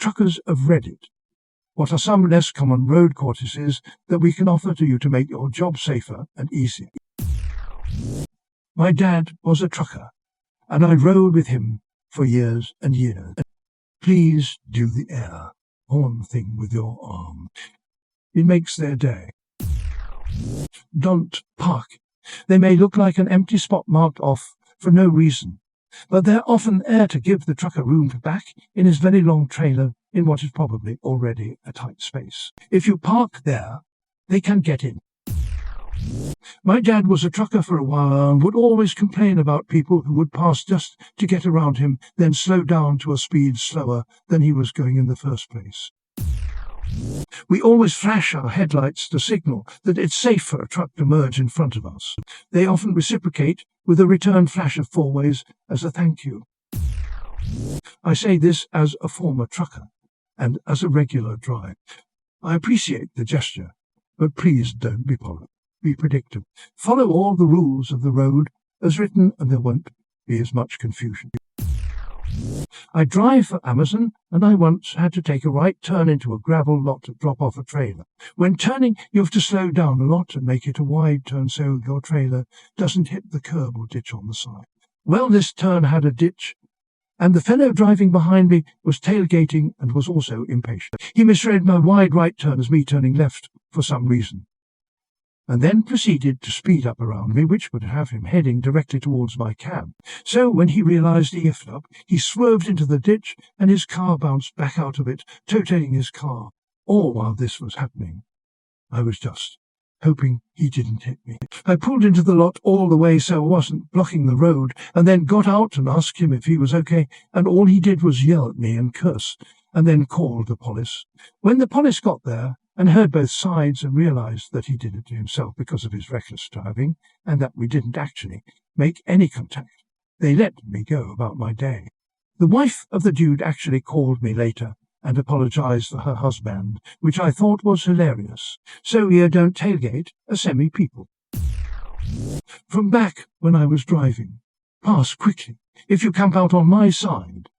Truckers of Reddit, what are some less common road courtesies that we can offer to you to make your job safer and easier? My dad was a trucker, and I rode with him for years and years. Please do the air horn thing with your arm. It makes their day. Don't park. They may look like an empty spot marked off for no reason, but they're often there to give the trucker room to back in his very long trailer in what is probably already a tight space. If you park there, they can get in. My dad was a trucker for a while and would always complain about people who would pass just to get around him, then slow down to a speed slower than he was going in the first place. We always flash our headlights to signal that it's safe for a truck to merge in front of us. They often reciprocate with a return flash of 4 ways as a thank you. I say this as a former trucker and as a regular driver. I appreciate the gesture, but please don't be predictive. Follow all the rules of the road as written and there won't be as much confusion. I drive for Amazon, and I once had to take a right turn into a gravel lot to drop off a trailer. When turning, you have to slow down a lot and make it a wide turn so your trailer doesn't hit the curb or ditch on the side. Well, this turn had a ditch, and the fellow driving behind me was tailgating and was also impatient. He misread my wide right turn as me turning left for some reason, and then proceeded to speed up around me, which would have him heading directly towards my cab. So when he realized he effed up, he swerved into the ditch and his car bounced back out of it, totaling his car. All while this was happening, I was just hoping he didn't hit me. I pulled into the lot all the way so I wasn't blocking the road, and then got out and asked him if he was okay, and all he did was yell at me and curse, and then called the police. When the police got there, and heard both sides and realized that he did it to himself because of his reckless driving, and that we didn't actually make any contact, they let me go about my day. The wife of the dude actually called me later and apologized for her husband, which I thought was hilarious. So here, don't tailgate a semi-people. From back when I was driving, pass quickly. If you camp out on my side,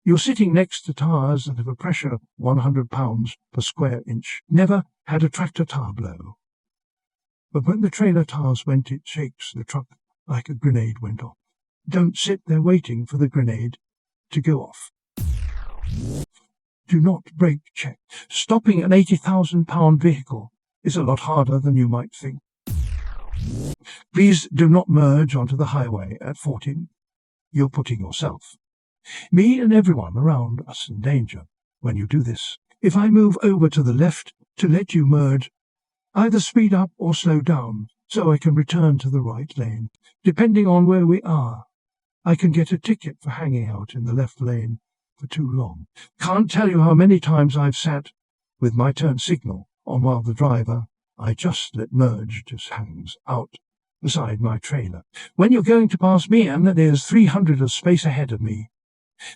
you're sitting next to tires that have a pressure of 100 pounds per square inch. Never had a tractor tire blow. But when the trailer tires went, it shakes the truck like a grenade went off. Don't sit there waiting for the grenade to go off. Do not brake check. Stopping an 80,000-pound vehicle is a lot harder than you might think. Please do not merge onto the highway at 40. You're putting yourself, me and everyone around us in danger when you do this. If I move over to the left to let you merge, either speed up or slow down so I can return to the right lane. Depending on where we are, I can get a ticket for hanging out in the left lane for too long. Can't tell you how many times I've sat with my turn signal on while the driver I just let merge just hangs out beside my trailer. When you're going to pass me and there's 300 of space ahead of me,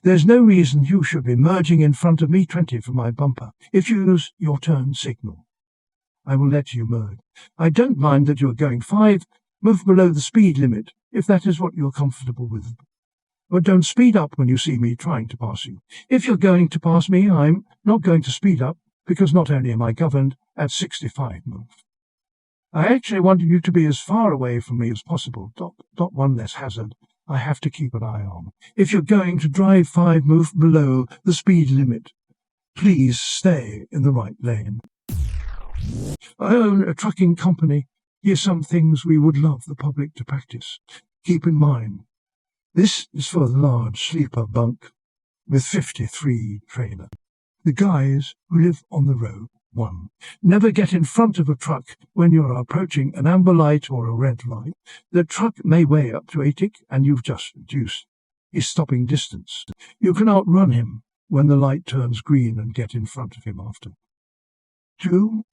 there's no reason you should be merging in front of me 20 from my bumper. If you use your turn signal, I will let you merge. I don't mind that you're going 5, move below the speed limit if that is what you're comfortable with. But don't speed up when you see me trying to pass you. If you're going to pass me, I'm not going to speed up, because not only am I governed at 65 move, I actually wanted you to be as far away from me as possible. One less hazard I have to keep an eye on. If you're going to drive 5 move below the speed limit, please stay in the right lane. I own a trucking company. Here's some things we would love the public to practice. Keep in mind, this is for the large sleeper bunk with 53 trailer. The guys who live on the road. 1. Never get in front of a truck when you're approaching an amber light or a red light. The truck may weigh up to 80 and you've just reduced his stopping distance. You can outrun him when the light turns green and get in front of him after. 2.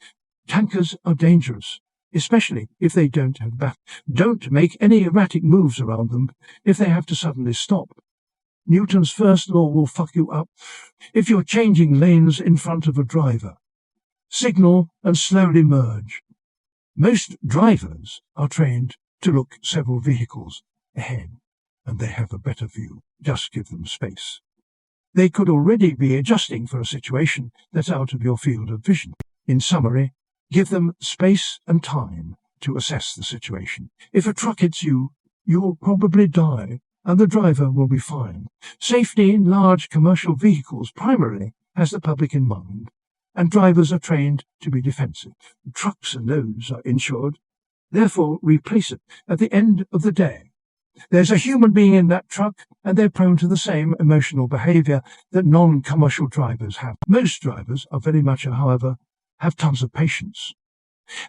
Tankers are dangerous, especially if they don't have back. Don't make any erratic moves around them if they have to suddenly stop. Newton's first law will fuck you up. If you're changing lanes in front of a driver, signal and slowly merge. Most drivers are trained to look several vehicles ahead, and they have a better view. Just give them space. They could already be adjusting for a situation that's out of your field of vision. In summary, give them space and time to assess the situation. If a truck hits you, you'll probably die, and the driver will be fine. Safety in large commercial vehicles primarily has the public in mind, and drivers are trained to be defensive. Trucks and loads are insured, therefore replace it at the end of the day. There's a human being in that truck, and they're prone to the same emotional behavior that non-commercial drivers have. Most drivers are very mature, however, have tons of patience,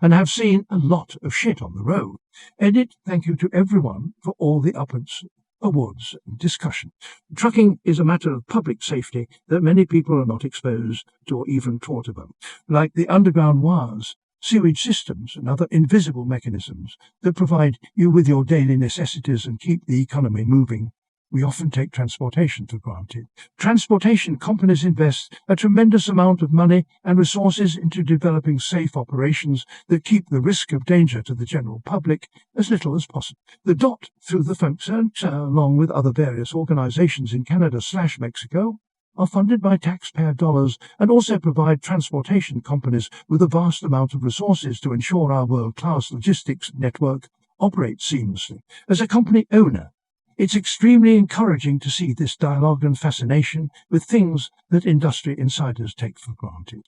and have seen a lot of shit on the road. Edit, thank you to everyone for all the upwards, awards, and discussion. Trucking is a matter of public safety that many people are not exposed to or even taught about, like the underground wires, sewage systems, and other invisible mechanisms that provide you with your daily necessities and keep the economy moving. We often take transportation for granted. Transportation companies invest a tremendous amount of money and resources into developing safe operations that keep the risk of danger to the general public as little as possible. The DOT through the function, along with other various organizations in Canada/Mexico, are funded by taxpayer dollars and also provide transportation companies with a vast amount of resources to ensure our world-class logistics network operates seamlessly. As a company owner, it's extremely encouraging to see this dialogue and fascination with things that industry insiders take for granted.